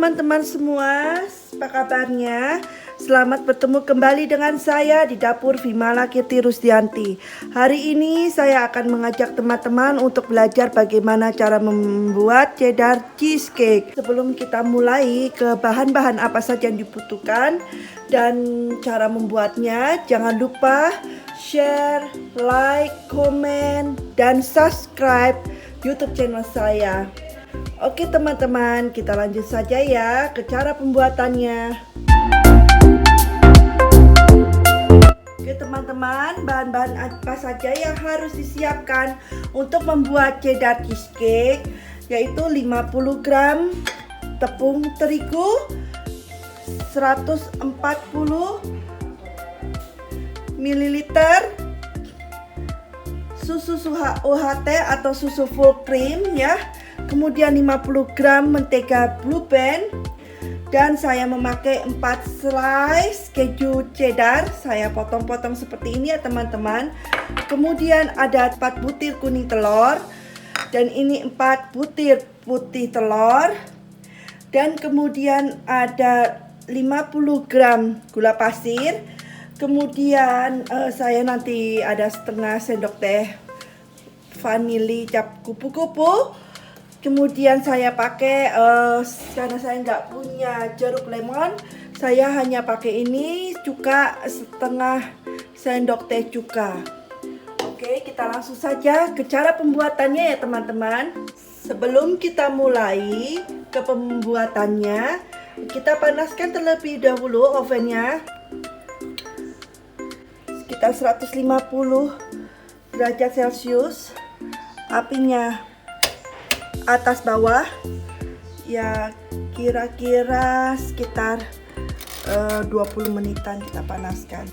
teman-teman semua, apa kabarnya? Selamat bertemu kembali dengan saya di dapur Vimala Kirti Rusdianti. Hari ini saya akan mengajak teman-teman untuk belajar bagaimana cara membuat cheddar cheesecake. Sebelum kita mulai ke bahan-bahan apa saja yang dibutuhkan dan cara membuatnya, jangan lupa share, like, komen, dan subscribe YouTube channel saya. Oke teman-teman, kita lanjut saja ya ke cara pembuatannya. Oke teman-teman, bahan-bahan apa saja yang harus disiapkan untuk membuat cheddar cheesecake, yaitu 50 gram tepung terigu, 140 ml susu UHT atau susu full cream ya. Kemudian 50 gram mentega Blue Band, dan saya memakai 4 slice keju cheddar. Saya potong-potong seperti ini ya teman-teman. Kemudian ada 4 butir kuning telur, dan ini 4 butir putih telur, dan kemudian ada 50 gram gula pasir. Kemudian saya nanti ada setengah sendok teh vanili cap kupu-kupu. Kemudian saya pakai karena saya nggak punya jeruk lemon, saya hanya pakai ini cuka setengah sendok teh cuka. Oke, kita langsung saja ke cara pembuatannya ya teman-teman. Sebelum kita mulai ke pembuatannya, kita panaskan terlebih dahulu ovennya sekitar 150 derajat Celcius. Apinya atas bawah ya, kira-kira sekitar 20 menitan kita panaskan.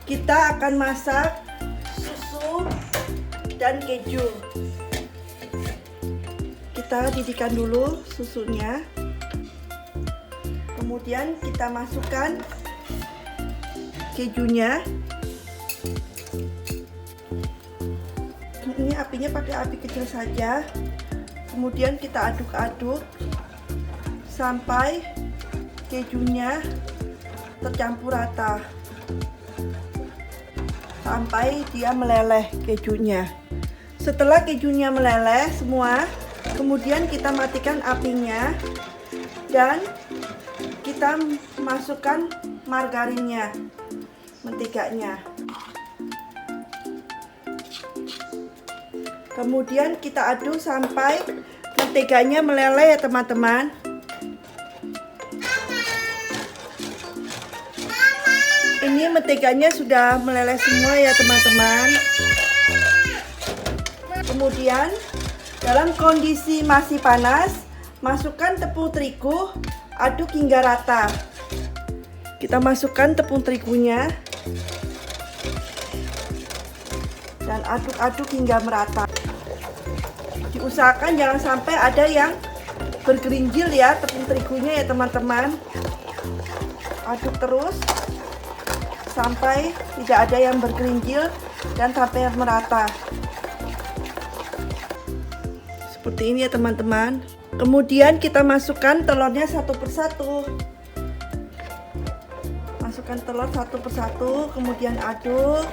Kita akan masak susu dan keju. Kita didihkan dulu susunya, kemudian kita masukkan kejunya. Ini apinya pakai api kecil saja. Kemudian kita aduk-aduk sampai kejunya tercampur rata, sampai dia meleleh kejunya. Setelah kejunya meleleh semua, kemudian kita matikan apinya dan kita masukkan margarinnya, menteganya. Kemudian kita aduk sampai menteganya meleleh ya teman-teman. Ini menteganya sudah meleleh semua ya teman-teman. Kemudian dalam kondisi masih panas, masukkan tepung terigu, aduk hingga rata. Kita masukkan tepung terigunya dan aduk-aduk hingga merata. Diusahakan jangan sampai ada yang bergerinjil ya tepung terigunya ya teman-teman. Aduk terus sampai tidak ada yang bergerinjil dan sampai merata. Seperti ini ya teman-teman. Kemudian kita masukkan telurnya satu persatu. Masukkan telur satu persatu, kemudian aduk.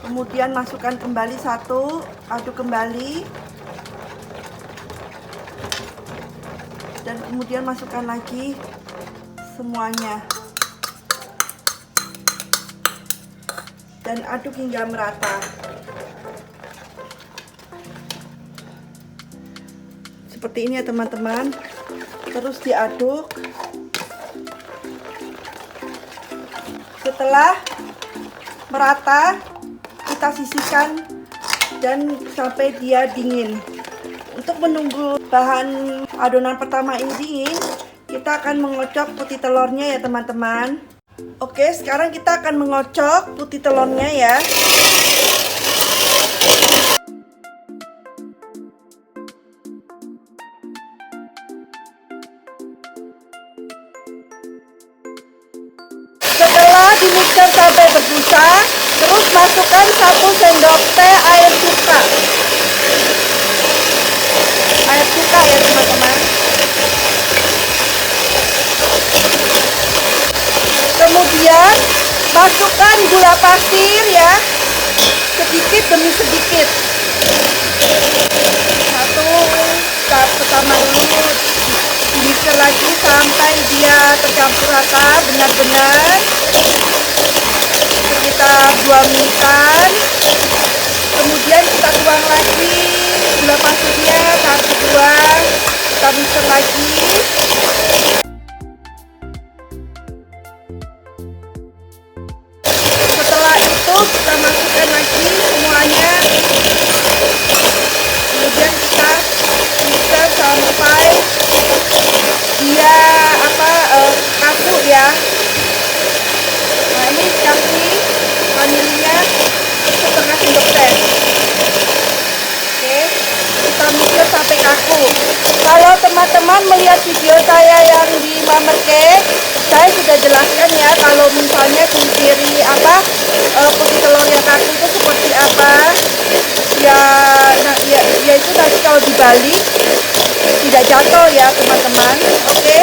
Kemudian masukkan kembali satu, aduk kembali, dan kemudian masukkan lagi semuanya dan aduk hingga merata. Seperti ini ya teman-teman. Terus diaduk. Setelah merata, kita sisihkan dan sampai dia dingin. Untuk menunggu bahan adonan pertama ini dingin, kita akan mengocok putih telurnya ya teman-teman. Oke, sekarang kita akan mengocok putih telurnya ya. Setelah dimixer sampai berbusa, terus masukkan 1 sendok teh air cuka. air suka ya teman-teman. Kemudian masukkan gula pasir ya, sedikit demi sedikit. Satu tahap pertama dulu, mixer lagi sampai dia tercampur rata benar-benar sekitar 2 menitan. Kemudian kita tuang lagi gula pasirnya, satu dua, kita mixer lagi. Setelah itu kita masukkan lagi semuanya. Kemudian kita mixer sampai dia kaku ya. Nah ini kasih vanilinya setengah sendok teh. Oke, kita mixer sampai kaku. Kalau teman-teman melihat video saya yang di Mama Cake, saya sudah jelaskan ya kalau misalnya ciri-ciri putih telur yang kaku itu seperti apa ya. Nah ya itu tadi kalau dibalik tidak jatuh ya teman-teman. Oke,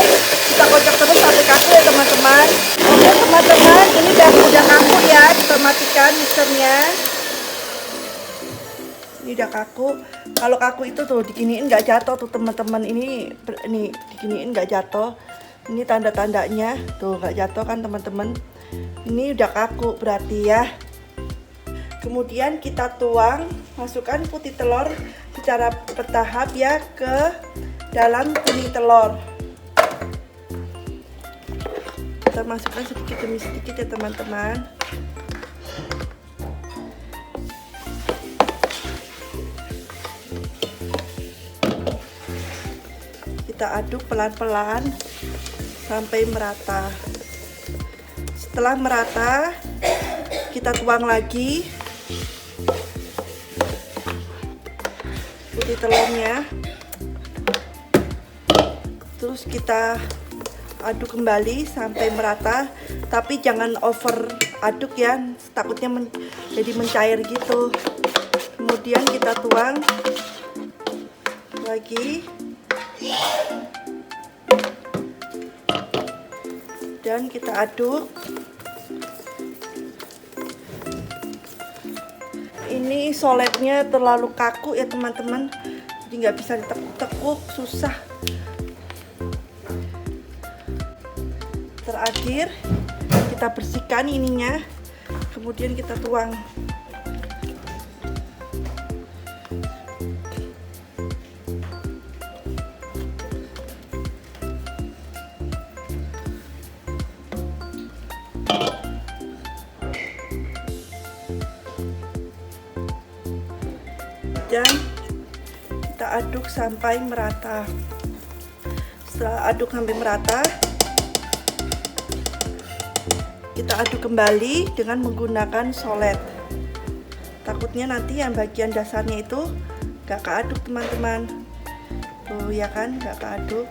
kita kocok terus sampai kaku ya teman-teman. Oke teman-teman, ini udah kaku ya, kita matikan mixernya. Ini udah kaku. Kalau kaku itu tuh diginiin nggak jatuh tuh teman-teman. Ini diginiin nggak jatuh. Ini tanda-tandanya tuh nggak jatuh kan teman-teman. Ini udah kaku berarti ya. Kemudian kita tuang, masukkan putih telur secara bertahap ya ke dalam kuning telur. Kita masukkan sedikit demi sedikit ya teman-teman. Kita aduk pelan-pelan sampai merata. Setelah merata, kita tuang lagi putih telurnya. Terus kita aduk kembali sampai merata, tapi jangan over aduk ya, takutnya jadi mencair gitu. Kemudian kita tuang lagi dan kita aduk. Ini soletnya terlalu kaku ya teman-teman, jadi nggak bisa ditekuk-tekuk, susah. Terakhir kita bersihkan ininya, kemudian kita tuang. Dan kita aduk sampai merata. Setelah aduk sampai merata, kita aduk kembali dengan menggunakan solet. Takutnya nanti yang bagian dasarnya itu gak keaduk teman-teman. Tuh ya kan, gak keaduk.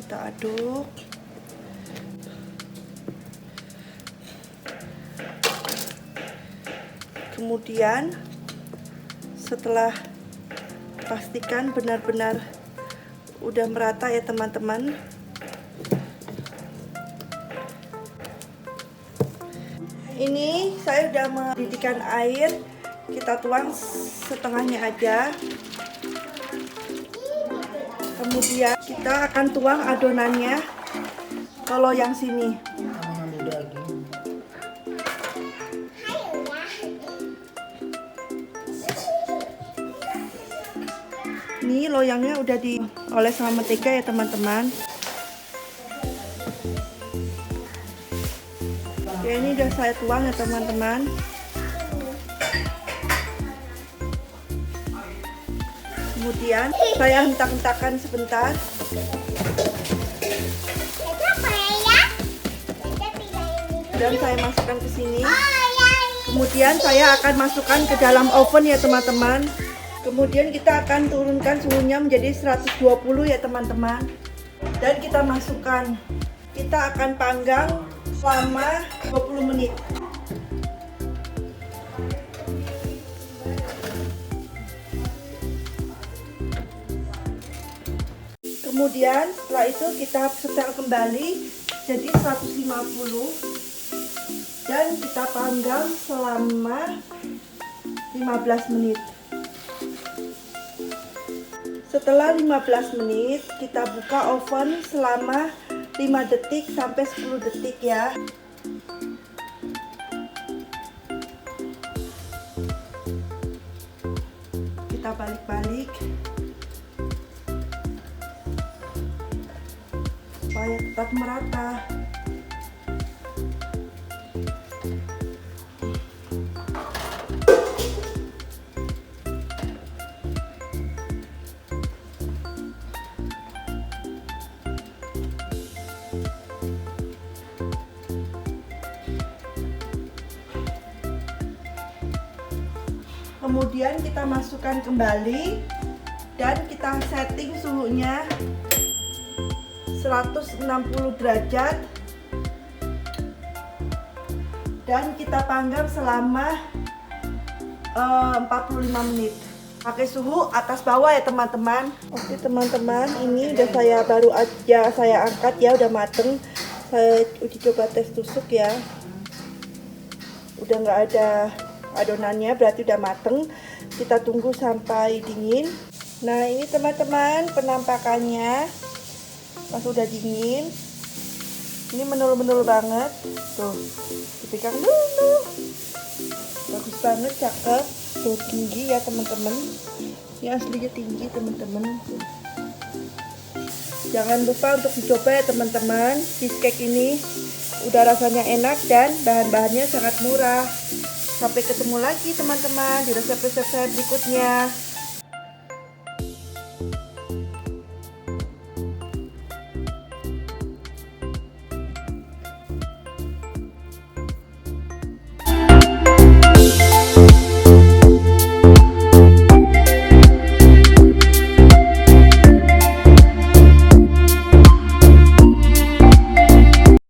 Kita aduk. Kemudian setelah pastikan benar-benar udah merata ya teman-teman, ini saya udah mendidihkan air, kita tuang setengahnya aja. Kemudian kita akan tuang adonannya ke loyang sini. Ini loyangnya udah dioles sama mentega ya teman-teman. Ya ini udah saya tuang ya teman-teman. Kemudian saya hentak-hentakan sebentar. Dan saya masukkan ke sini. Kemudian saya akan masukkan ke dalam oven ya teman-teman. Kemudian kita akan turunkan suhunya menjadi 120 ya teman-teman. Dan kita masukkan. Kita akan panggang selama 20 menit. Kemudian setelah itu kita setel kembali jadi 150 dan kita panggang selama 15 menit. Setelah 15 menit kita buka oven selama 5 detik sampai 10 detik ya. Kita balik-balik supaya tetap merata. Kemudian kita masukkan kembali dan kita setting suhunya 160 derajat dan kita panggang selama 45 menit. Pakai suhu atas bawah ya teman-teman. Oke teman-teman, ini udah baru aja saya angkat ya, udah mateng. Saya uji coba tes tusuk ya. Udah nggak ada adonannya, berarti udah mateng. Kita tunggu sampai dingin. Nah ini teman-teman penampakannya pas udah dingin. Ini menul-menul banget tuh, dipegang dulu. Bagus banget, cakep tuh, tinggi ya teman-teman. Ini aslinya tinggi teman-teman. Jangan lupa untuk dicoba ya teman-teman. Cheesecake ini udah rasanya enak dan bahan-bahannya sangat murah. Sampai ketemu lagi teman-teman di resep-resep saya berikutnya.